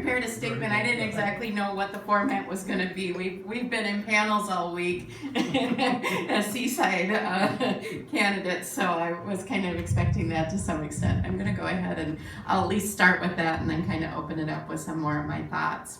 prepared a statement. I didn't exactly know what the format was going to be. We've been in panels all week as Seaside candidates, so I was kind of expecting that to some extent. I'm going to go ahead and I'll at least start with that and then kind of open it up with some more of my thoughts.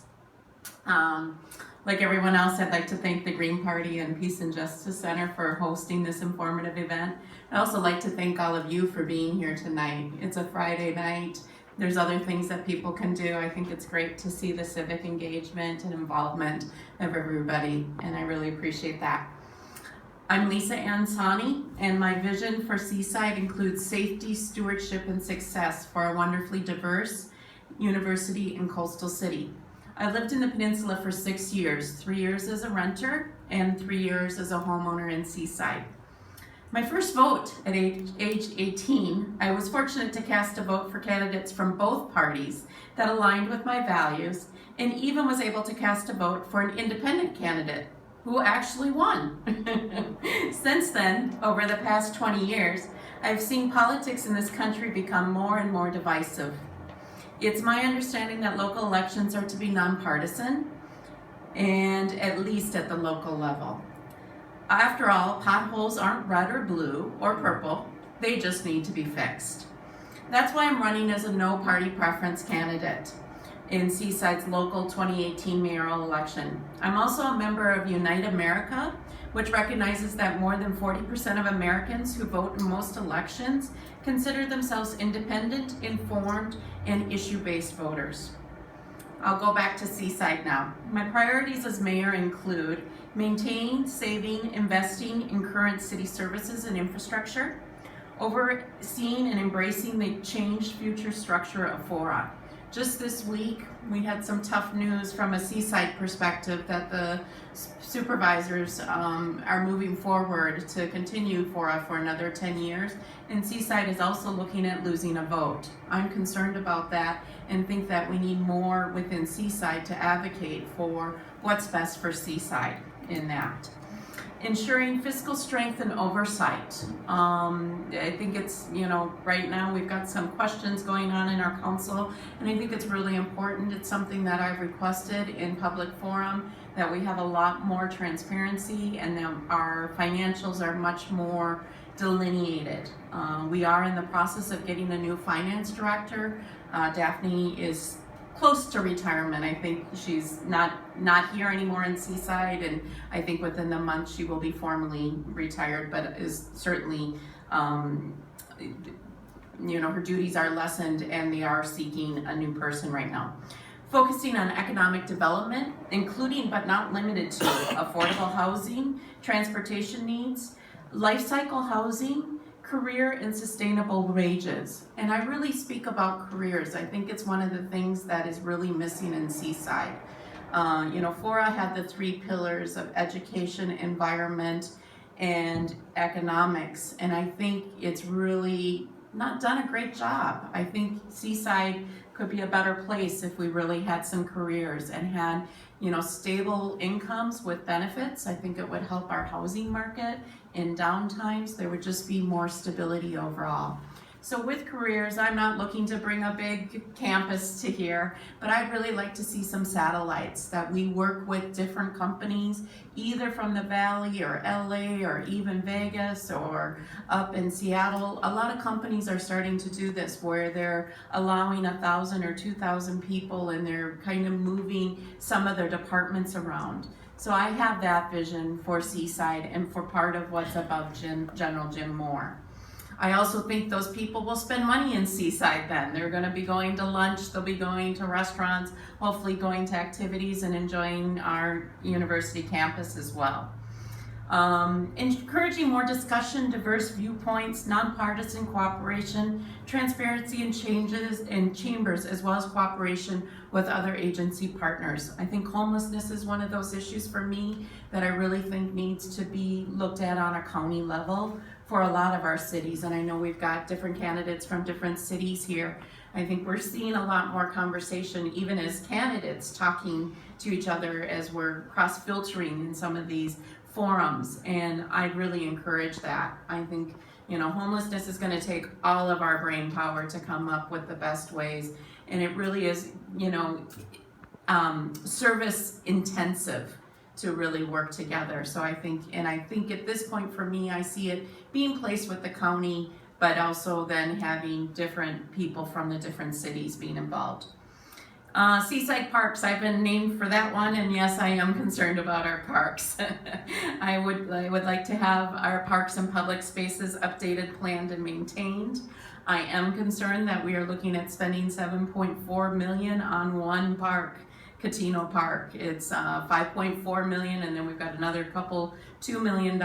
Like everyone else, I'd like to thank the Green Party and Peace and Justice Center for hosting this informative event. I'd also like to thank all of you for being here tonight. It's a Friday night. There's other things that people can do. I think it's great to see the civic engagement and involvement of everybody, and I really appreciate that. I'm Lisa Ann Sawhney, and my vision for Seaside includes safety, stewardship, and success for a wonderfully diverse university and coastal city. I lived in the peninsula for 6 years, 3 years as a renter and 3 years as a homeowner in Seaside. My first vote at age 18, I was fortunate to cast a vote for candidates from both parties that aligned with my values, and even was able to cast a vote for an independent candidate who actually won. Since then, over the past 20 years, I've seen politics in this country become more and more divisive. It's my understanding that local elections are to be nonpartisan, and at least at the local level. After all, potholes aren't red or blue or purple, they just need to be fixed. That's why I'm running as a no party preference candidate in Seaside's local 2018 mayoral election. I'm also a member of Unite America, which recognizes that more than 40% of Americans who vote in most elections consider themselves independent, informed, and issue-based voters. I'll go back to Seaside now. My priorities as mayor include maintaining, saving, investing in current city services and infrastructure, overseeing and embracing the changed future structure of FORA. Just this week, we had some tough news from a Seaside perspective that the supervisors are moving forward to continue FORA for another 10 years, and Seaside is also looking at losing a vote. I'm concerned about that and think that we need more within Seaside to advocate for what's best for Seaside in that. Ensuring fiscal strength and oversight. I think it's, right now we've got some questions going on in our council, and I think it's really important. It's something that I've requested in public forum, that we have a lot more transparency and that our financials are much more delineated. We are in the process of getting a new finance director. Daphne is close to retirement. I think she's not here anymore in Seaside, and I think within the month she will be formally retired, but is certainly, her duties are lessened and they are seeking a new person right now. Focusing on economic development, including but not limited to affordable housing, transportation needs, life cycle housing, career and sustainable wages. And I really speak about careers. I think it's one of the things that is really missing in Seaside. FORA had the 3 pillars of education, environment, and economics. And I think it's really not done a great job. I think Seaside could be a better place if we really had some careers and had, stable incomes with benefits. I think it would help our housing market. In downtimes, there would just be more stability overall. So with careers, I'm not looking to bring a big campus to here, but I'd really like to see some satellites, that we work with different companies, either from the Valley or LA or even Vegas or up in Seattle. A lot of companies are starting to do this, where they're allowing 1,000 or 2,000 people and they're kind of moving some of their departments around. So I have that vision for Seaside and for part of what's above General Jim Moore. I also think those people will spend money in Seaside then. They're going to be going to lunch, they'll be going to restaurants, hopefully going to activities and enjoying our university campus as well. Encouraging more discussion, diverse viewpoints, nonpartisan cooperation, transparency and changes in chambers, as well as cooperation with other agency partners. I think homelessness is one of those issues for me that I really think needs to be looked at on a county level for a lot of our cities. And I know we've got different candidates from different cities here. I think we're seeing a lot more conversation, even as candidates talking to each other as we're cross-filtering in some of these forums, and I really encourage that. I think, homelessness is going to take all of our brain power to come up with the best ways and it really is, service intensive to really work together. So I think at this point for me, I see it being placed with the county, but also then having different people from the different cities being involved. Seaside Parks, I've been named for that one, and yes, I am concerned about our parks. I would like to have our parks and public spaces updated, planned, and maintained. I am concerned that we are looking at spending $7.4 million on one park, Catino Park. It's $5.4 million, and then we've got another $2 million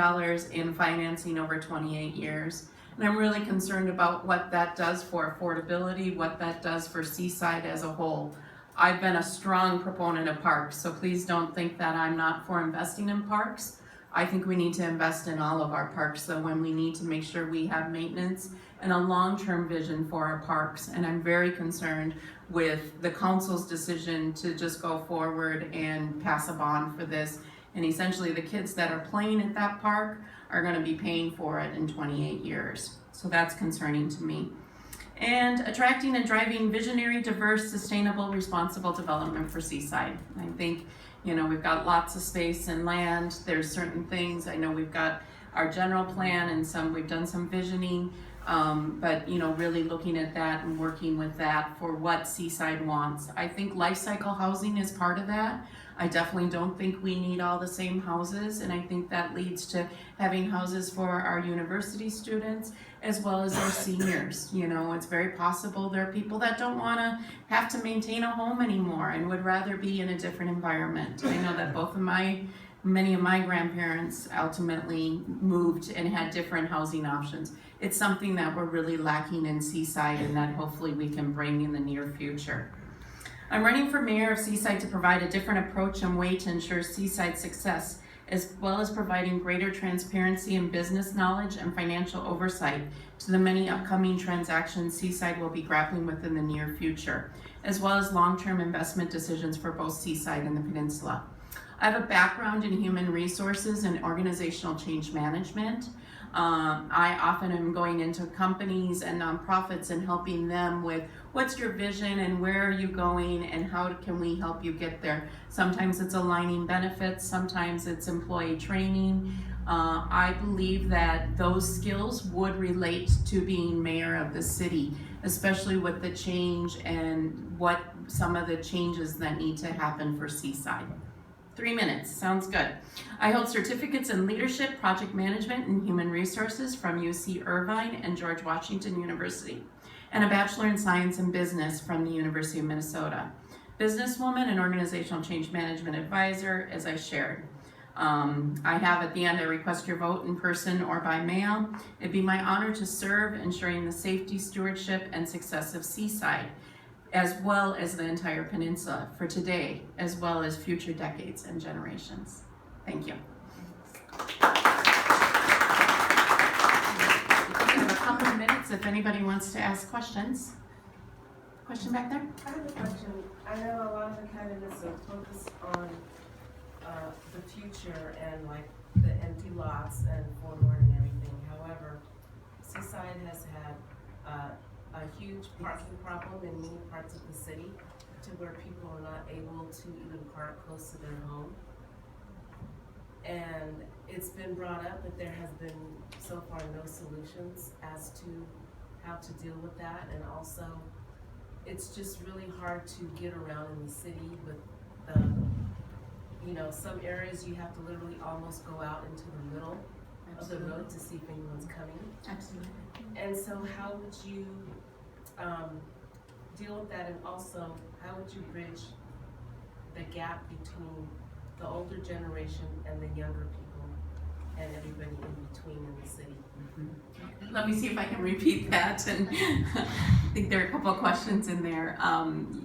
in financing over 28 years. And I'm really concerned about what that does for affordability, what that does for Seaside as a whole. I've been a strong proponent of parks, so please don't think that I'm not for investing in parks. I think we need to invest in all of our parks, so when we need to make sure we have maintenance and a long-term vision for our parks. And I'm very concerned with the council's decision to just go forward and pass a bond for this. And essentially the kids that are playing at that park are going to be paying for it in 28 years. So that's concerning to me. And attracting and driving visionary, diverse, sustainable, responsible development for Seaside. I think, we've got lots of space and land. There's certain things. I know we've got our general plan and we've done some visioning, but really looking at that and working with that for what Seaside wants. I think life cycle housing is part of that. I definitely don't think we need all the same houses, and I think that leads to having houses for our university students as well as our seniors. It's very possible there are people that don't want to have to maintain a home anymore and would rather be in a different environment. I know that many of my grandparents ultimately moved and had different housing options. It's something that we're really lacking in Seaside, and that hopefully we can bring in the near future. I'm running for mayor of Seaside to provide a different approach and way to ensure Seaside's success, as well as providing greater transparency in business knowledge and financial oversight to the many upcoming transactions Seaside will be grappling with in the near future, as well as long-term investment decisions for both Seaside and the peninsula. I have a background in human resources and organizational change management. I often am going into companies and nonprofits and helping them with what's your vision and where are you going and how can we help you get there. Sometimes it's aligning benefits, sometimes it's employee training. I believe that those skills would relate to being mayor of the city, especially with the change and what some of the changes that need to happen for Seaside. 3 minutes, sounds good. I hold certificates in leadership, project management, and human resources from UC Irvine and George Washington University, and a bachelor in science and business from the University of Minnesota. Businesswoman and organizational change management advisor, as I shared. I have at the end, I request your vote in person or by mail. It'd be my honor to serve, ensuring the safety, stewardship, and success of Seaside, as well as the entire peninsula for today, as well as future decades and generations. Thank you. We have a couple of minutes if anybody wants to ask questions. Question back there? I have a question. I know a lot of the candidates are focused on the future and like the empty lots and forward and everything. However, Seaside has had a huge parking problem in many parts of the city to where people are not able to even park close to their home. And it's been brought up that there has been so far no solutions as to how to deal with that. And also, it's just really hard to get around in the city with the, some areas you have to literally almost go out into the middle of the road to see if anyone's coming. Absolutely. And so how would you deal with that, and also how would you bridge the gap between the older generation and the younger people and everybody in between in the city? Mm-hmm. Let me see if I can repeat that. And I think there are a couple of questions in there.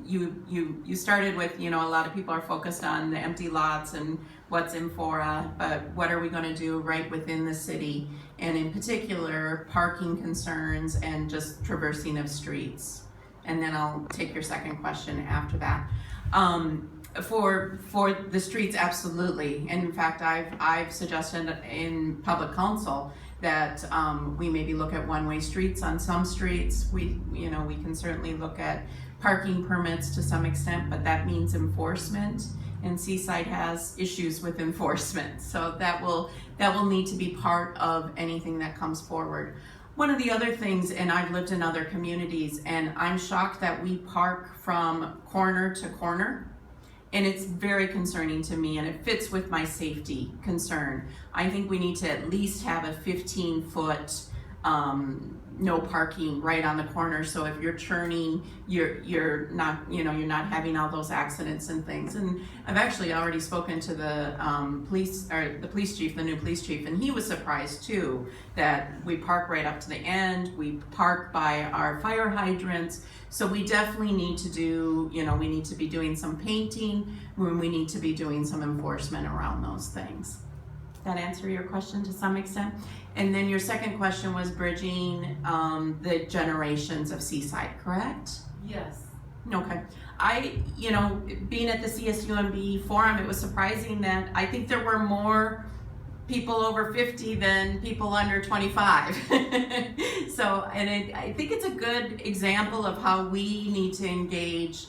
You started with, a lot of people are focused on the empty lots and what's in Fora, but what are we going to do right within the city, and in particular parking concerns and just traversing of streets. And then I'll take your second question after that. For the streets, absolutely. And in fact, I've suggested in public council that we maybe look at one-way streets on some streets. We can certainly look at parking permits to some extent, but that means enforcement. And Seaside has issues with enforcement, so that will need to be part of anything that comes forward. One of the other things, and I've lived in other communities, and I'm shocked that we park from corner to corner, and it's very concerning to me, and it fits with my safety concern. I think we need to at least have a 15-foot no parking right on the corner, so if you're churning, you're not having all those accidents and things. And I've actually already spoken to the the new police chief, and he was surprised too that we park right up to the end. We park by our fire hydrants, so we definitely need to do, we need to be doing some painting, when we need to be doing some enforcement around those things. That answer your question to some extent? And then your second question was bridging the generations of Seaside, correct? Yes. Okay. Being at the CSUMB forum, it was surprising that I think there were more people over 50 than people under 25. I think it's a good example of how we need to engage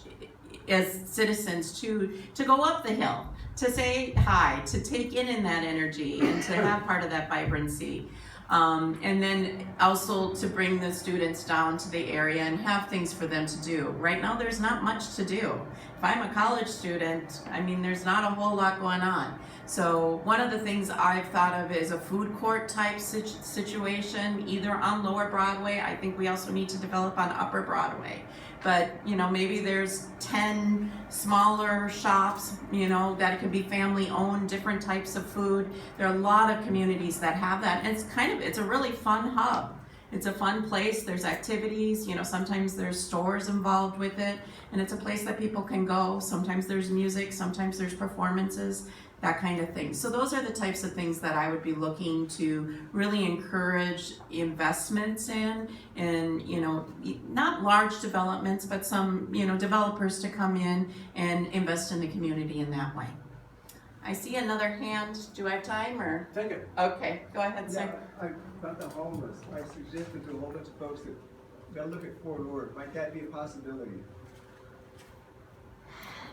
as citizens to go up the hill, to say hi, to take in that energy, and to have part of that vibrancy. And then also to bring the students down to the area and have things for them to do. Right now there's not much to do. If I'm a college student, there's not a whole lot going on. So one of the things I've thought of is a food court type situation, either on Lower Broadway. I think we also need to develop on Upper Broadway. But, maybe there's 10 smaller shops, that could be family owned, different types of food. There are a lot of communities that have that. And it's a really fun hub. It's a fun place. There's activities, sometimes there's stores involved with it. And it's a place that people can go. Sometimes there's music, sometimes there's performances, that kind of thing. So those are the types of things that I would be looking to really encourage investments in, and not large developments, but some developers to come in and invest in the community in that way. I see another hand. Do I have time or? Take it. Okay, go ahead, sir. About the homeless, I suggested to a whole bunch of folks that they'll look at Fort Ord. Might that be a possibility?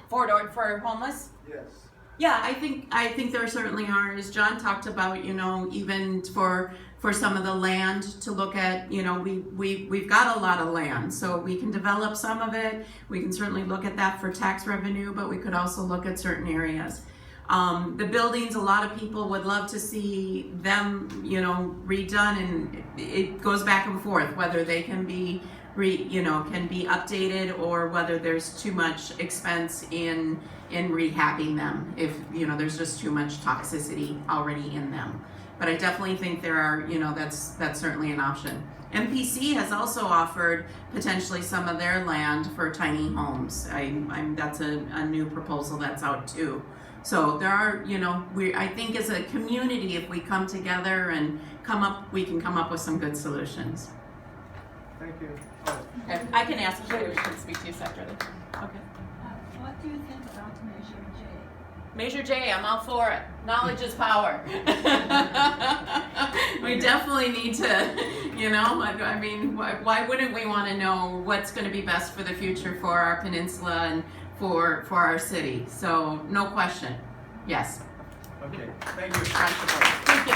For homeless? Yes. Yeah, I think there certainly are. As John talked about, even for some of the land to look at, we've got a lot of land, so we can develop some of it. We can certainly look at that for tax revenue, but we could also look at certain areas. The buildings, a lot of people would love to see them, redone, and it goes back and forth whether they can be can be updated, or whether there's too much expense in rehabbing them, if there's just too much toxicity already in them. But I definitely think there are, that's certainly an option. MPC has also offered potentially some of their land for tiny homes. That's a new proposal that's out too. So there are, I think as a community, if we come together and we can come up with some good solutions. Thank you. Okay. I can ask you, we can speak to you separately. Okay. What do you think about Measure J? Measure J, I'm all for it. Knowledge is power. We definitely need to, why wouldn't we want to know what's going to be best for the future for our peninsula and for our city? So no question. Yes. Okay. Thank you. Thank you.